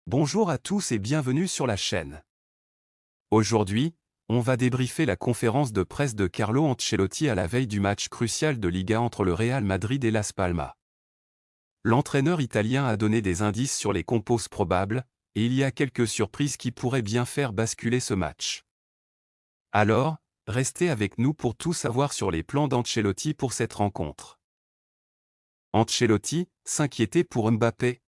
Bonjour à tous et bienvenue sur la chaîne. Aujourd'hui, on va débriefer la conférence de presse de Carlo Ancelotti à la veille du match crucial de Liga entre le Real Madrid et Las Palmas. L'entraîneur italien a donné des indices sur les compos probables, et il y a quelques surprises qui pourraient bien faire basculer ce match. Alors, restez avec nous pour tout savoir sur les plans d'Ancelotti pour cette rencontre. Ancelotti, s'inquiétait pour Mbappé.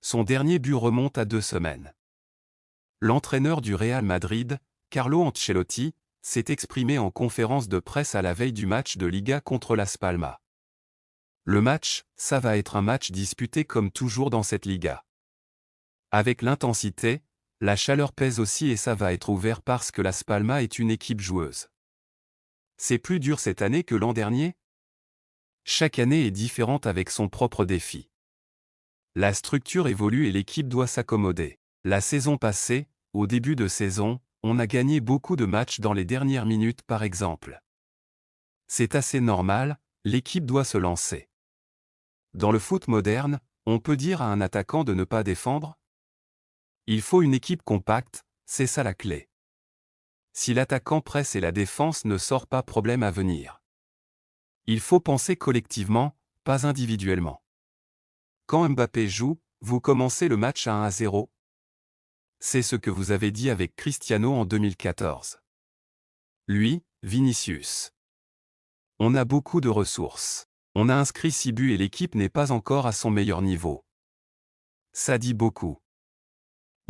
Son dernier but remonte à 2 semaines. L'entraîneur du Real Madrid, Carlo Ancelotti, s'est exprimé en conférence de presse à la veille du match de Liga contre Las Palmas. Le match, ça va être un match disputé comme toujours dans cette Liga. Avec l'intensité, la chaleur pèse aussi et ça va être ouvert parce que Las Palmas est une équipe joueuse. C'est plus dur cette année que l'an dernier? Chaque année est différente avec son propre défi. La structure évolue et l'équipe doit s'accommoder. La saison passée, au début de saison, on a gagné beaucoup de matchs dans les dernières minutes par exemple. C'est assez normal, l'équipe doit se lancer. Dans le foot moderne, on peut dire à un attaquant de ne pas défendre? Il faut une équipe compacte, c'est ça la clé. Si l'attaquant presse et la défense ne sort pas, problème à venir. Il faut penser collectivement, pas individuellement. Quand Mbappé joue, vous commencez le match à 1-0. C'est ce que vous avez dit avec Cristiano en 2014. Lui, Vinicius. On a beaucoup de ressources. On a inscrit 6 buts et l'équipe n'est pas encore à son meilleur niveau. Ça dit beaucoup.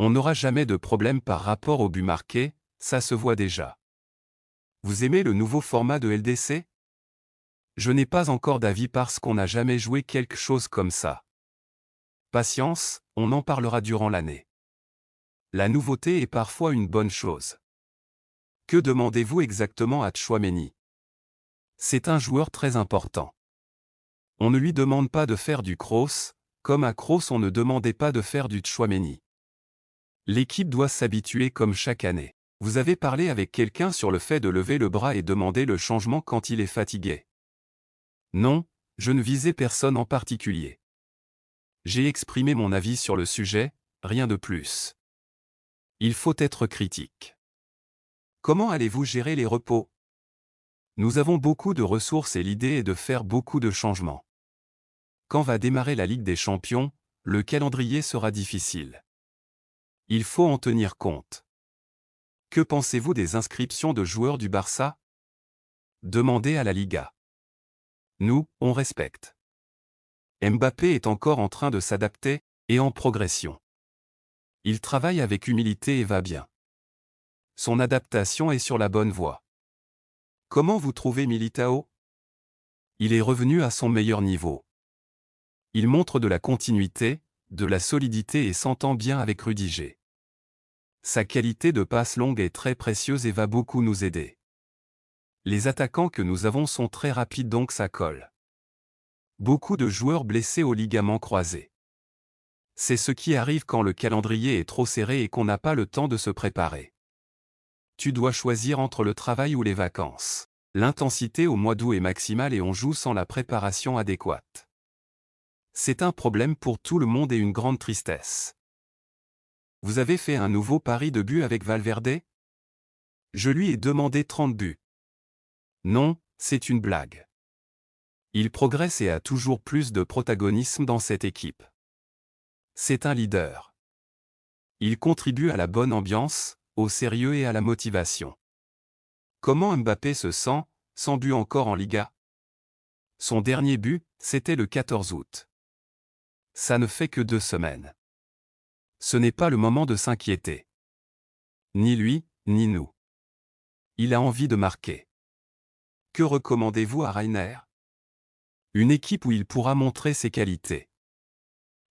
On n'aura jamais de problème par rapport au but marqué, ça se voit déjà. Vous aimez le nouveau format de LDC? Je n'ai pas encore d'avis parce qu'on n'a jamais joué quelque chose comme ça. Patience, on en parlera durant l'année. La nouveauté est parfois une bonne chose. Que demandez-vous exactement à Tchouaméni? C'est un joueur très important. On ne lui demande pas de faire du Kroos, comme à Kroos on ne demandait pas de faire du Tchouaméni. L'équipe doit s'habituer comme chaque année. Vous avez parlé avec quelqu'un sur le fait de lever le bras et demander le changement quand il est fatigué? Non, je ne visais personne en particulier. J'ai exprimé mon avis sur le sujet, rien de plus. Il faut être critique. Comment allez-vous gérer les repos? Nous avons beaucoup de ressources et l'idée est de faire beaucoup de changements. Quand va démarrer la Ligue des Champions, le calendrier sera difficile. Il faut en tenir compte. Que pensez-vous des inscriptions de joueurs du Barça? Demandez à la Liga. Nous, on respecte. Mbappé est encore en train de s'adapter, et en progression. Il travaille avec humilité et va bien. Son adaptation est sur la bonne voie. Comment vous trouvez Militao? Il est revenu à son meilleur niveau. Il montre de la continuité, de la solidité et s'entend bien avec Rudiger. Sa qualité de passe longue est très précieuse et va beaucoup nous aider. Les attaquants que nous avons sont très rapides donc ça colle. Beaucoup de joueurs blessés aux ligaments croisés. C'est ce qui arrive quand le calendrier est trop serré et qu'on n'a pas le temps de se préparer. Tu dois choisir entre le travail ou les vacances. L'intensité au mois d'août est maximale et on joue sans la préparation adéquate. C'est un problème pour tout le monde et une grande tristesse. Vous avez fait un nouveau pari de but avec Valverde? Je lui ai demandé 30 buts. Non, c'est une blague. Il progresse et a toujours plus de protagonisme dans cette équipe. C'est un leader. Il contribue à la bonne ambiance, au sérieux et à la motivation. Comment Mbappé se sent, sans but encore en Liga? Son dernier but, c'était le 14 août. Ça ne fait que 2 semaines. Ce n'est pas le moment de s'inquiéter. Ni lui, ni nous. Il a envie de marquer. Que recommandez-vous à Reiner? Une équipe où il pourra montrer ses qualités.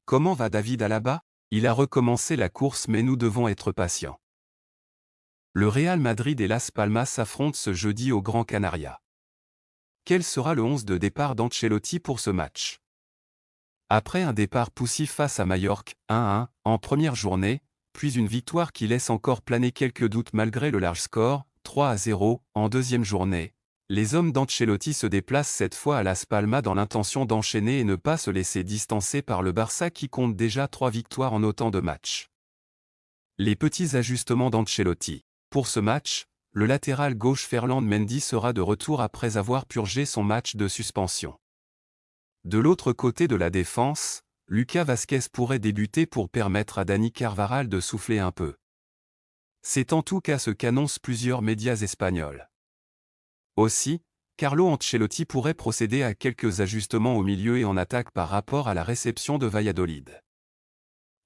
Comment va David Alaba? Il a recommencé la course mais nous devons être patients. Le Real Madrid et Las Palmas s'affrontent ce jeudi au Gran Canaria. Quel sera le 11 de départ d'Ancelotti pour ce match? Après un départ poussif face à Majorque, 1-1, en première journée, puis une victoire qui laisse encore planer quelques doutes malgré le large score, 3-0, en deuxième journée, Les hommes d'Ancelotti se déplacent cette fois à Las Palmas dans l'intention d'enchaîner et ne pas se laisser distancer par le Barça qui compte déjà 3 victoires en autant de matchs. Les petits ajustements d'Ancelotti. Pour ce match, le latéral gauche Ferland Mendy sera de retour après avoir purgé son match de suspension. De l'autre côté de la défense, Lucas Vázquez pourrait débuter pour permettre à Dani Carvajal de souffler un peu. C'est en tout cas ce qu'annoncent plusieurs médias espagnols. Aussi, Carlo Ancelotti pourrait procéder à quelques ajustements au milieu et en attaque par rapport à la réception de Valladolid.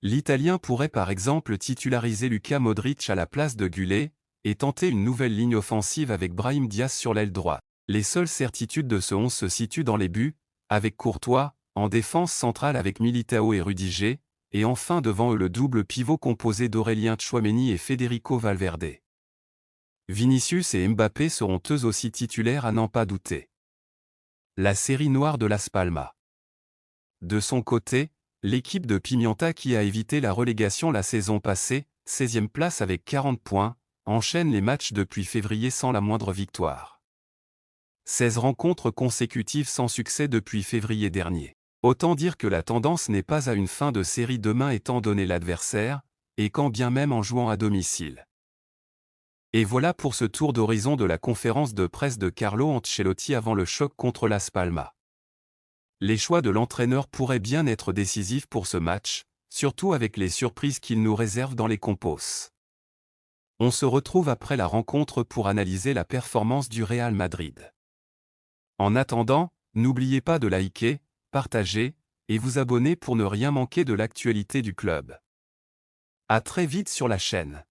L'Italien pourrait par exemple titulariser Luka Modric à la place de Gullet, et tenter une nouvelle ligne offensive avec Brahim Diaz sur l'aile droite. Les seules certitudes de ce 11 se situent dans les buts, avec Courtois, en défense centrale avec Militao et Rudiger, et enfin devant eux le double pivot composé d'Aurélien Tchouaméni et Federico Valverde. Vinicius et Mbappé seront eux aussi titulaires à n'en pas douter. La série noire de Las Palmas. De son côté, l'équipe de Pimienta qui a évité la relégation la saison passée, 16e place avec 40 points, enchaîne les matchs depuis février sans la moindre victoire. 16 rencontres consécutives sans succès depuis février dernier. Autant dire que la tendance n'est pas à une fin de série demain étant donné l'adversaire, et quand bien même en jouant à domicile. Et voilà pour ce tour d'horizon de la conférence de presse de Carlo Ancelotti avant le choc contre Las Palmas. Les choix de l'entraîneur pourraient bien être décisifs pour ce match, surtout avec les surprises qu'il nous réserve dans les compos. On se retrouve après la rencontre pour analyser la performance du Real Madrid. En attendant, n'oubliez pas de liker, partager, et vous abonner pour ne rien manquer de l'actualité du club. À très vite sur la chaîne.